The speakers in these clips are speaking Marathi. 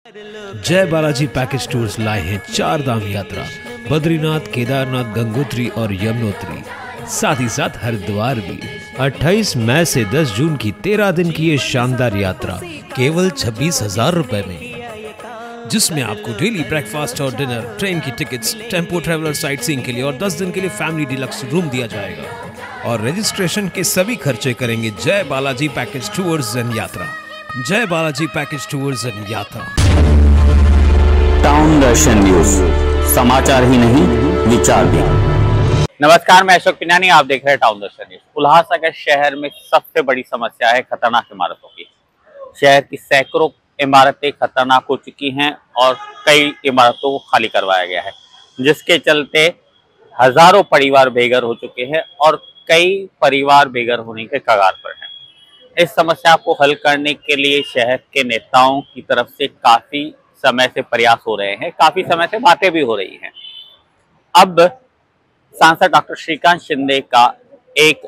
जय बालाजी पैकेज टूर्स लाए हैं 4 धाम यात्रा, बद्रीनाथ, केदारनाथ, गंगोत्री और यमुनोत्री, साथ ही साथ हरिद्वार भी। 28 मई से 10 जून की 13 दिन की ये शानदार यात्रा केवल 26,000 रुपए में, जिसमें आपको डेली ब्रेकफास्ट और डिनर, ट्रेन की tickets, tempo traveller sightseeing के लिए और 10 दिन के लिए फैमिली डिलक्स रूम दिया जाएगा। और रजिस्ट्रेशन के सभी खर्चे करेंगे जय बालाजी पैकेज टूर्स एंड यात्रा। जय बालाजी पैकेज टूर्स एंड यात्रा। टाउन दर्शन न्यूज, समाचार ही नहीं विचार भी। नमस्कार, मैं अशोक पिनानी, आप देख रहे हैं टाउन दर्शन न्यूज। उल्लासनगर शहर में सबसे बड़ी समस्या है खतरनाक इमारतों की। शहर की सैकड़ों इमारतें खतरनाक हो चुकी हैं और कई इमारतों को खाली करवाया गया है, जिसके चलते हजारों परिवार बेघर हो चुके हैं और कई परिवार बेघर होने के कगार पर हैं। इस समस्या को हल करने के लिए शहर के नेताओं की तरफ से काफी समय से प्रयास हो रहे हैं, काफी समय से बातें भी हो रही हैं। अब सांसद डॉक्टर श्रीकांत शिंदे का एक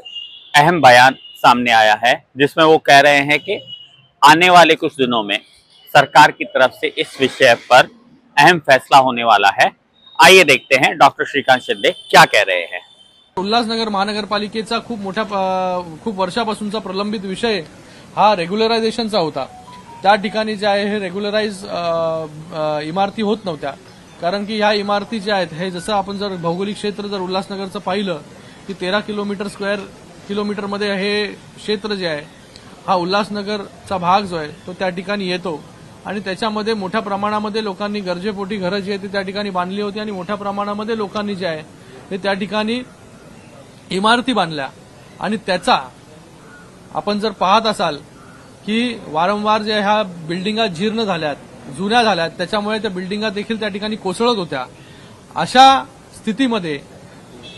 अहम बयान सामने आया है, जिसमें वो कह रहे हैं कि आने वाले कुछ दिनों में सरकार की तरफ से इस विषय पर अहम फैसला होने वाला है। आइए देखते हैं डॉक्टर श्रीकांत शिंदे क्या कह रहे हैं। उल्हासनगर महानगरपालिकेचा खूप वर्षापासूनचा प्रलंबित विषय हा रेग्युलरायझेशनचा होता। त्या ठिकाणी जे आहे हे रेग्युलराइज इमारती होत नव्हत्या, कारण की ह्या इमारती ज्या आहेत हे जसं आपण जर भौगोलिक क्षेत्र जर उल्हासनगरचं पाहिलं की 13 स्क्वेअर किलोमीटरमध्ये हे क्षेत्र जे आहे हा उल्हासनगरचा भाग जो आहे तो त्या ठिकाणी येतो आणि त्याच्यामध्ये मोठ्या प्रमाणामध्ये लोकांनी गरजेपोटी घरं जी आहेत ती त्या ठिकाणी बांधली होती आणि मोठ्या प्रमाणामध्ये लोकांनी जे आहे ते त्या ठिकाणी इमारती बांधल्या आणि त्याचा आपण जर पाहत असाल की वारंवार जे ह्या बिल्डिंगा जीर्ण झाल्यात, जुन्या झाल्यात, त्याच्यामुळे त्या बिल्डिंगा देखील त्या ठिकाणी कोसळत होत्या। अशा स्थितीमध्ये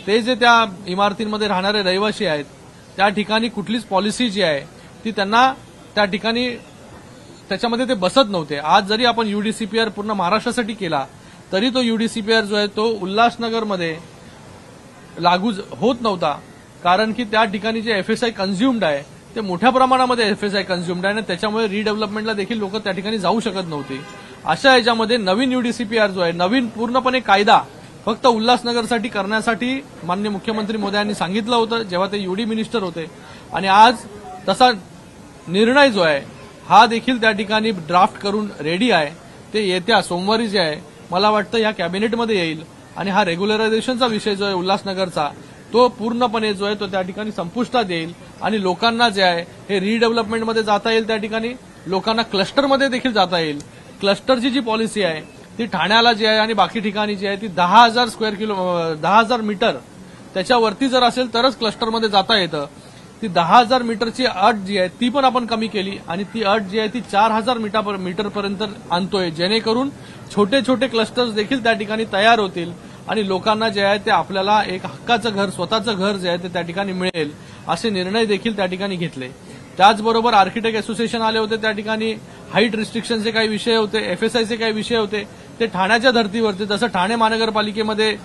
ते जे त्या इमारतींमध्ये राहणारे रहिवासी आहेत त्या ठिकाणी कुठलीच पॉलिसी जी आहे ती त्यांना त्या ठिकाणी त्याच्यामध्ये ते बसत नव्हते। आज जरी आपण यूडीसीपीआर पूर्ण महाराष्ट्रासाठी केला तरी तो यूडीसीपीआर जो आहे तो उल्हासनगरमध्ये लागू होत नव्हता, कारण की त्या ठिकाणी जे एफएसआय कन्झ्युम्ड आहे ते मोठ्या प्रमाणामध्ये एफएसआय कन्झ्युम्ड आहे आणि त्याच्यामुळे रिडेव्हलपमेंटला देखील लोक त्या ठिकाणी जाऊ शकत नव्हते। अशा याच्यामध्ये नवीन यूडीसीपीआर जो आहे, नवीन पूर्णपणे कायदा फक्त उल्हासनगरसाठी करण्यासाठी माननीय मुख्यमंत्री मोदयांनी सांगितलं होतं जेव्हा ते यूडी मिनिस्टर होते, आणि आज तसा निर्णय जो आहे हा देखील त्या ठिकाणी ड्राफ्ट करून रेडी आहे। ते येत्या सोमवारी जे आहे मला वाटतं या कॅबिनेटमध्ये येईल आणि हा रेग्युलरायझेशनचा विषय जो आहे उल्हासनगरचा तो पूर्णपणे जो आहे तो त्या ठिकाणी संपुष्टात येईल आणि लोकांना जे आहे हे रिडेव्हलपमेंटमध्ये जाता येईल, त्या ठिकाणी लोकांना क्लस्टरमध्ये देखील जाता येईल। क्लस्टरची जी पॉलिसी आहे ती ठाण्याला जी आहे आणि बाकी ठिकाणी जी आहे ती 10,000 मीटर त्याच्यावरती जर असेल तरच क्लस्टरमध्ये जाता येतं। ती 10,000 मीटरची अट जी आहे ती पण आपण कमी केली आणि ती अट जी आहे ती 4,000 मीटरपर्यंत आणतोय, जेणेकरून छोटे छोटे क्लस्टर्स देखील त्या ठिकाणी तयार होतील आणि लोकांना जे आहे ते आपल्याला एक हक्काचं घर, स्वतःचं घर जे आहे ते त्या ठिकाणी मिळेल, असे निर्णय देखील त्या ठिकाणी घेतले। त्याचबरोबर आर्किटेक्ट असोसिएशन आले होते, त्या ठिकाणी हाईट रिस्ट्रिक्शनचे काही विषय होते, एफएसआयचे काही विषय होते, ते ठाण्याच्या धर्तीवरती जसं ठाणे महानगरपालिकेमध्ये